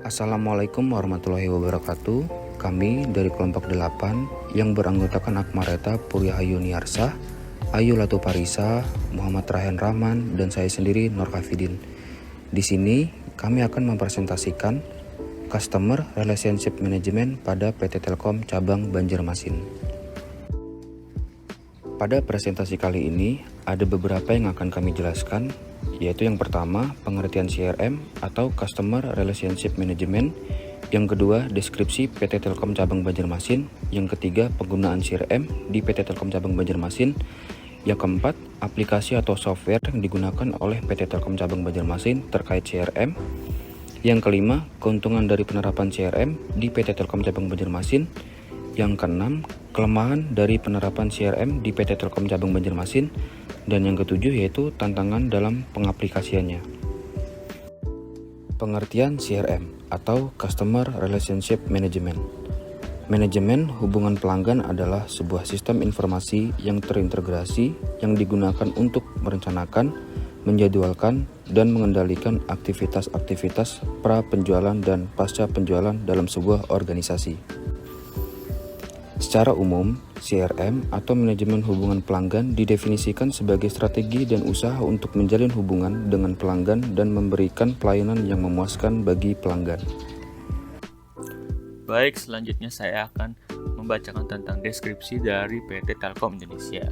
Assalamualaikum warahmatullahi wabarakatuh. Kami dari kelompok 8 yang beranggotakan Akmareta Puryahayu Niarsah, Ayu Latu Parisa, Muhammad Rahen Rahman, dan saya sendiri Nur Hafidin. Di sini kami akan mempresentasikan Customer Relationship Management pada PT Telkom Cabang Banjarmasin. Pada presentasi kali ini ada beberapa yang akan kami jelaskan, yaitu yang pertama pengertian CRM atau Customer Relationship Management, yang kedua deskripsi PT Telkom Cabang Banjarmasin, yang ketiga penggunaan CRM di PT Telkom Cabang Banjarmasin, yang keempat aplikasi atau software yang digunakan oleh PT Telkom Cabang Banjarmasin terkait CRM, yang kelima keuntungan dari penerapan CRM di PT Telkom Cabang Banjarmasin, yang keenam kelemahan dari penerapan CRM di PT Telkom Cabang Banjarmasin, dan yang ketujuh yaitu tantangan dalam pengaplikasiannya. Pengertian CRM atau Customer Relationship Management. Manajemen hubungan pelanggan adalah sebuah sistem informasi yang terintegrasi yang digunakan untuk merencanakan, menjadwalkan, dan mengendalikan aktivitas-aktivitas pra-penjualan dan pasca penjualan dalam sebuah organisasi. Secara umum, CRM atau manajemen hubungan pelanggan didefinisikan sebagai strategi dan usaha untuk menjalin hubungan dengan pelanggan dan memberikan pelayanan yang memuaskan bagi pelanggan. Baik, selanjutnya saya akan membacakan tentang deskripsi dari PT Telkom Indonesia.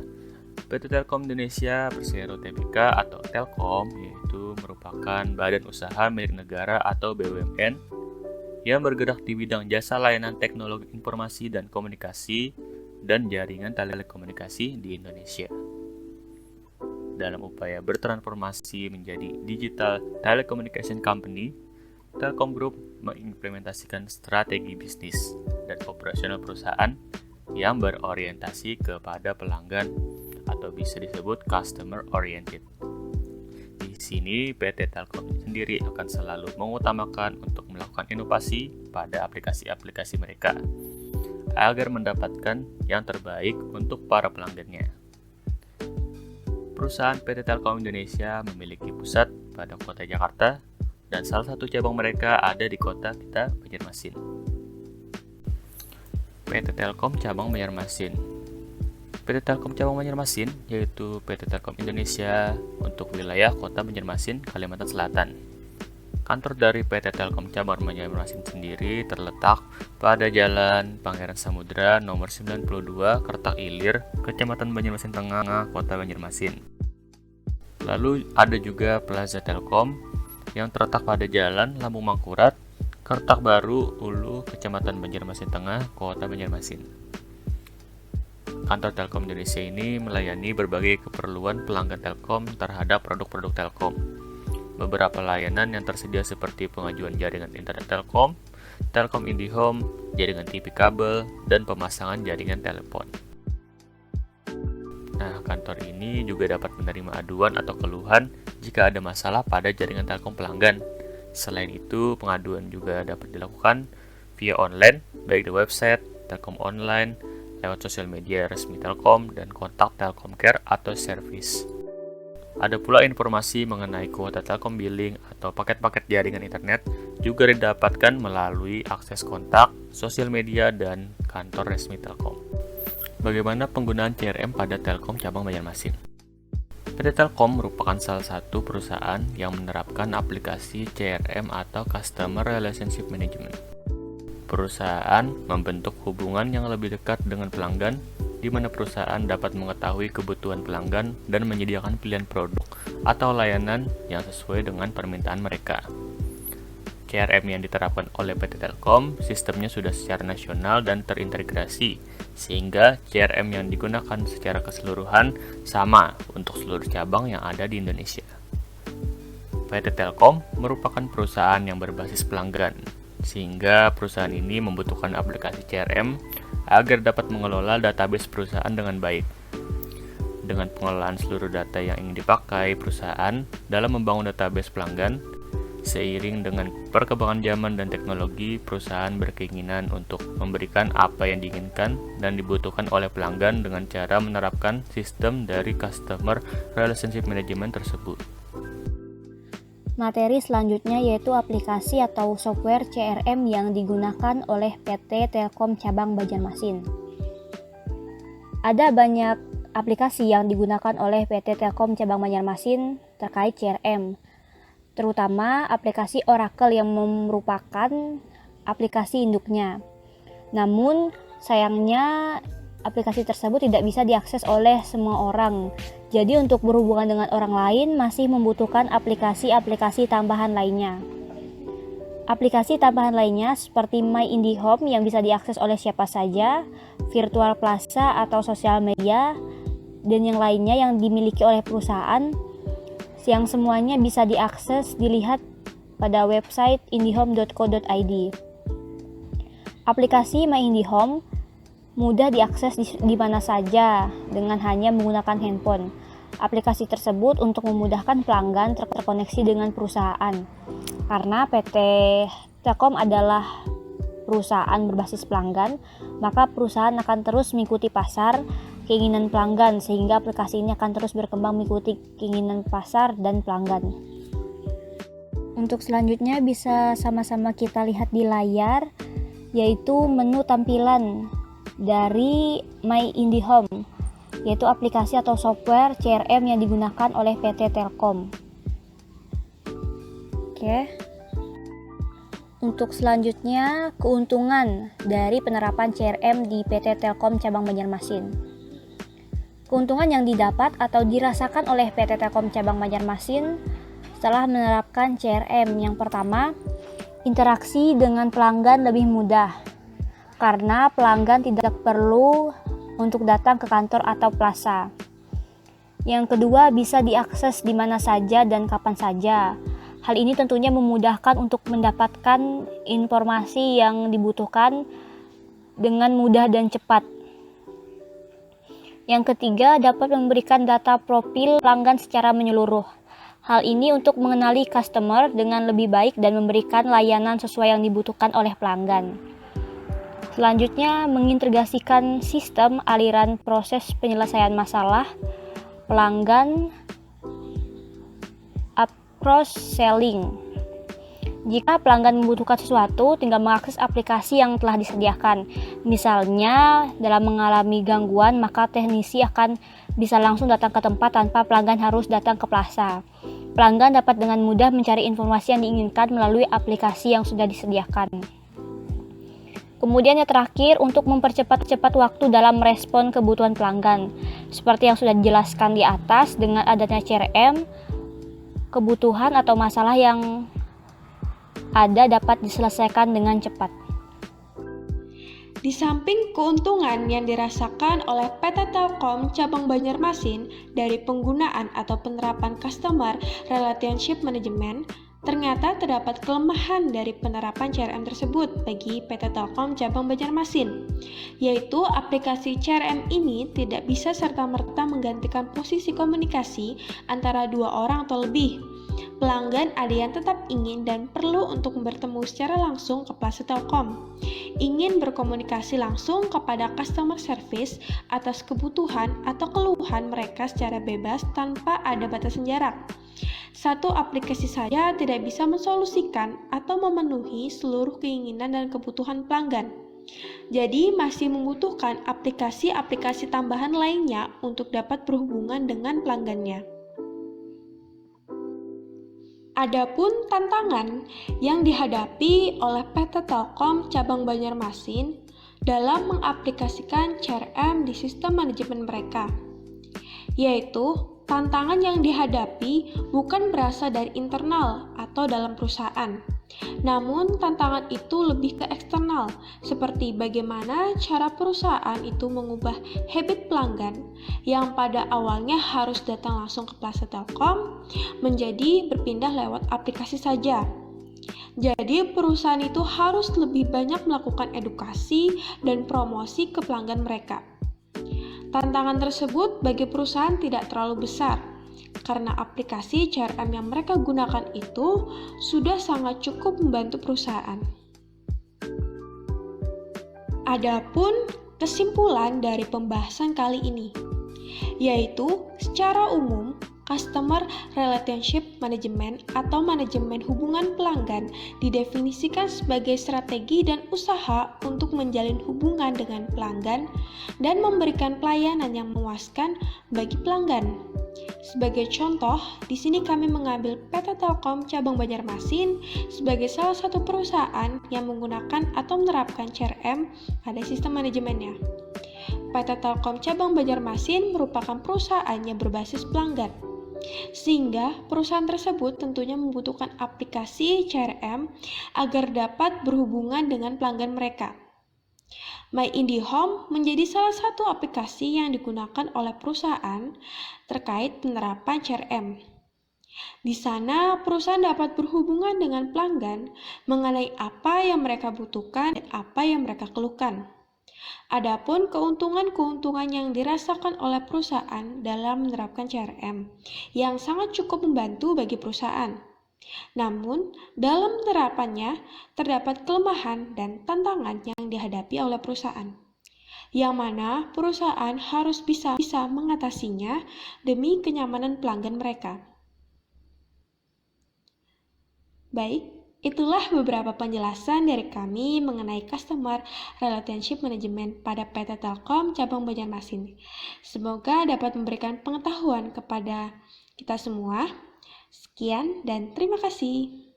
PT Telkom Indonesia bersero Tbk atau Telkom, yaitu merupakan badan usaha milik negara atau BUMN yang bergerak di bidang jasa layanan teknologi informasi dan komunikasi dan jaringan telekomunikasi di Indonesia. Dalam upaya bertransformasi menjadi digital telecommunication company, Telkom Group mengimplementasikan strategi bisnis dan operasional perusahaan yang berorientasi kepada pelanggan atau bisa disebut customer oriented. Di sini PT Telkom sendiri akan selalu mengutamakan untuk melakukan inovasi pada aplikasi-aplikasi mereka agar mendapatkan yang terbaik untuk para pelanggannya. Perusahaan PT Telkom Indonesia memiliki pusat pada kota Jakarta dan salah satu cabang mereka ada di kota kita Banjarmasin. PT Telkom Cabang Banjarmasin. PT Telkom Cabang Banjarmasin yaitu PT Telkom Indonesia untuk wilayah Kota Banjarmasin, Kalimantan Selatan. Kantor dari PT Telkom Cabang Banjarmasin sendiri terletak pada Jalan Pangeran Samudra nomor 92 Kertak Ilir, Kecamatan Banjarmasin Tengah, Kota Banjarmasin. Lalu ada juga Plaza Telkom yang terletak pada Jalan Lambung Mangkurat, Kertak Baru, Ulu, Kecamatan Banjarmasin Tengah, Kota Banjarmasin. Kantor Telkom Indonesia ini melayani berbagai keperluan pelanggan Telkom terhadap produk-produk Telkom. Beberapa layanan yang tersedia seperti pengajuan jaringan internet Telkom, Telkom IndiHome, jaringan TV kabel, dan pemasangan jaringan telepon. Nah, kantor ini juga dapat menerima aduan atau keluhan jika ada masalah pada jaringan Telkom pelanggan. Selain itu, pengaduan juga dapat dilakukan via online, baik di website, Telkom Online, lewat sosial media resmi Telkom, dan kontak Telkom Care atau service. Ada pula informasi mengenai kuota Telkom billing atau paket-paket jaringan internet juga didapatkan melalui akses kontak, sosial media, dan kantor resmi Telkom. Bagaimana penggunaan CRM pada Telkom Cabang Banjarmasin? PT Telkom merupakan salah satu perusahaan yang menerapkan aplikasi CRM atau Customer Relationship Management. Perusahaan membentuk hubungan yang lebih dekat dengan pelanggan, di mana perusahaan dapat mengetahui kebutuhan pelanggan dan menyediakan pilihan produk atau layanan yang sesuai dengan permintaan mereka. CRM yang diterapkan oleh PT Telkom, sistemnya sudah secara nasional dan terintegrasi, sehingga CRM yang digunakan secara keseluruhan sama untuk seluruh cabang yang ada di Indonesia. PT Telkom merupakan perusahaan yang berbasis pelanggan, sehingga perusahaan ini membutuhkan aplikasi CRM agar dapat mengelola database perusahaan dengan baik. Dengan pengelolaan seluruh data yang ingin dipakai perusahaan dalam membangun database pelanggan, seiring dengan perkembangan zaman dan teknologi, perusahaan berkeinginan untuk memberikan apa yang diinginkan dan dibutuhkan oleh pelanggan dengan cara menerapkan sistem dari Customer Relationship Management tersebut. Materi selanjutnya yaitu aplikasi atau software CRM yang digunakan oleh PT Telkom Cabang Banjarmasin. Ada banyak aplikasi yang digunakan oleh PT Telkom Cabang Banjarmasin terkait CRM, terutama aplikasi Oracle yang merupakan aplikasi induknya. Namun, sayangnya aplikasi tersebut tidak bisa diakses oleh semua orang. Jadi untuk berhubungan dengan orang lain masih membutuhkan aplikasi-aplikasi tambahan lainnya. Aplikasi tambahan lainnya seperti My IndiHome yang bisa diakses oleh siapa saja, Virtual Plaza atau sosial media, dan yang lainnya yang dimiliki oleh perusahaan, yang semuanya bisa diakses dilihat pada website indihome.co.id. Aplikasi My IndiHome mudah diakses di mana saja dengan hanya menggunakan handphone. Aplikasi tersebut untuk memudahkan pelanggan terkoneksi dengan perusahaan. Karena PT Telkom adalah perusahaan berbasis pelanggan, maka perusahaan akan terus mengikuti pasar keinginan pelanggan sehingga aplikasi ini akan terus berkembang mengikuti keinginan pasar dan pelanggan. Untuk selanjutnya bisa sama-sama kita lihat di layar, yaitu menu tampilan dari My IndiHome, yaitu aplikasi atau software CRM yang digunakan oleh PT Telkom. Oke. Untuk selanjutnya, keuntungan dari penerapan CRM di PT Telkom Cabang Banjarmasin. Keuntungan yang didapat atau dirasakan oleh PT Telkom Cabang Banjarmasin setelah menerapkan CRM. Yang pertama, interaksi dengan pelanggan lebih mudah, karena pelanggan tidak perlu untuk datang ke kantor atau plaza. Yang kedua, bisa diakses di mana saja dan kapan saja. Hal ini tentunya memudahkan untuk mendapatkan informasi yang dibutuhkan dengan mudah dan cepat. Yang ketiga, dapat memberikan data profil pelanggan secara menyeluruh. Hal ini untuk mengenali customer dengan lebih baik dan memberikan layanan sesuai yang dibutuhkan oleh pelanggan. Selanjutnya, mengintegrasikan sistem aliran proses penyelesaian masalah pelanggan cross-selling. Jika pelanggan membutuhkan sesuatu, tinggal mengakses aplikasi yang telah disediakan. Misalnya, dalam mengalami gangguan, maka teknisi akan bisa langsung datang ke tempat tanpa pelanggan harus datang ke plaza. Pelanggan dapat dengan mudah mencari informasi yang diinginkan melalui aplikasi yang sudah disediakan. Kemudian yang terakhir, untuk mempercepat waktu dalam merespon kebutuhan pelanggan. Seperti yang sudah dijelaskan di atas, dengan adanya CRM, kebutuhan atau masalah yang ada dapat diselesaikan dengan cepat. Di samping keuntungan yang dirasakan oleh PT Telkom Cabang Banjarmasin dari penggunaan atau penerapan Customer Relationship Management, ternyata terdapat kelemahan dari penerapan CRM tersebut bagi PT Telkom Cabang Banjarmasin, yaitu aplikasi CRM ini tidak bisa serta-merta menggantikan posisi komunikasi antara dua orang atau lebih. Pelanggan ada yang tetap ingin dan perlu untuk bertemu secara langsung ke Plaza Telkom, ingin berkomunikasi langsung kepada customer service atas kebutuhan atau keluhan mereka secara bebas tanpa ada batasan jarak. Satu aplikasi saja tidak bisa mensolusikan atau memenuhi seluruh keinginan dan kebutuhan pelanggan. Jadi masih membutuhkan aplikasi-aplikasi tambahan lainnya untuk dapat berhubungan dengan pelanggannya. Adapun tantangan yang dihadapi oleh PT Telkom Cabang Banjarmasin dalam mengaplikasikan CRM di sistem manajemen mereka, yaitu tantangan yang dihadapi bukan berasal dari internal atau dalam perusahaan, namun tantangan itu lebih ke eksternal, seperti bagaimana cara perusahaan itu mengubah habit pelanggan yang pada awalnya harus datang langsung ke Plaza Telkom menjadi berpindah lewat aplikasi saja. Jadi perusahaan itu harus lebih banyak melakukan edukasi dan promosi ke pelanggan mereka. Tantangan tersebut bagi perusahaan tidak terlalu besar, karena aplikasi CRM yang mereka gunakan itu sudah sangat cukup membantu perusahaan. Adapun kesimpulan dari pembahasan kali ini, yaitu secara umum Customer Relationship Management atau manajemen hubungan pelanggan didefinisikan sebagai strategi dan usaha untuk menjalin hubungan dengan pelanggan dan memberikan pelayanan yang memuaskan bagi pelanggan. Sebagai contoh, di sini kami mengambil PT Telkom cabang Banjarmasin sebagai salah satu perusahaan yang menggunakan atau menerapkan CRM pada sistem manajemennya. PT Telkom cabang Banjarmasin merupakan perusahaan yang berbasis pelanggan, sehingga perusahaan tersebut tentunya membutuhkan aplikasi CRM agar dapat berhubungan dengan pelanggan mereka. My IndiHome menjadi salah satu aplikasi yang digunakan oleh perusahaan terkait penerapan CRM. Di sana, perusahaan dapat berhubungan dengan pelanggan mengenai apa yang mereka butuhkan dan apa yang mereka keluhkan. Adapun keuntungan-keuntungan yang dirasakan oleh perusahaan dalam menerapkan CRM yang sangat cukup membantu bagi perusahaan. Namun, dalam penerapannya terdapat kelemahan dan tantangan yang dihadapi oleh perusahaan, yang mana perusahaan harus bisa mengatasinya demi kenyamanan pelanggan mereka. Baik, itulah beberapa penjelasan dari kami mengenai Customer Relationship Management pada PT Telkom cabang Banjarmasin. Semoga dapat memberikan pengetahuan kepada kita semua. Sekian dan terima kasih.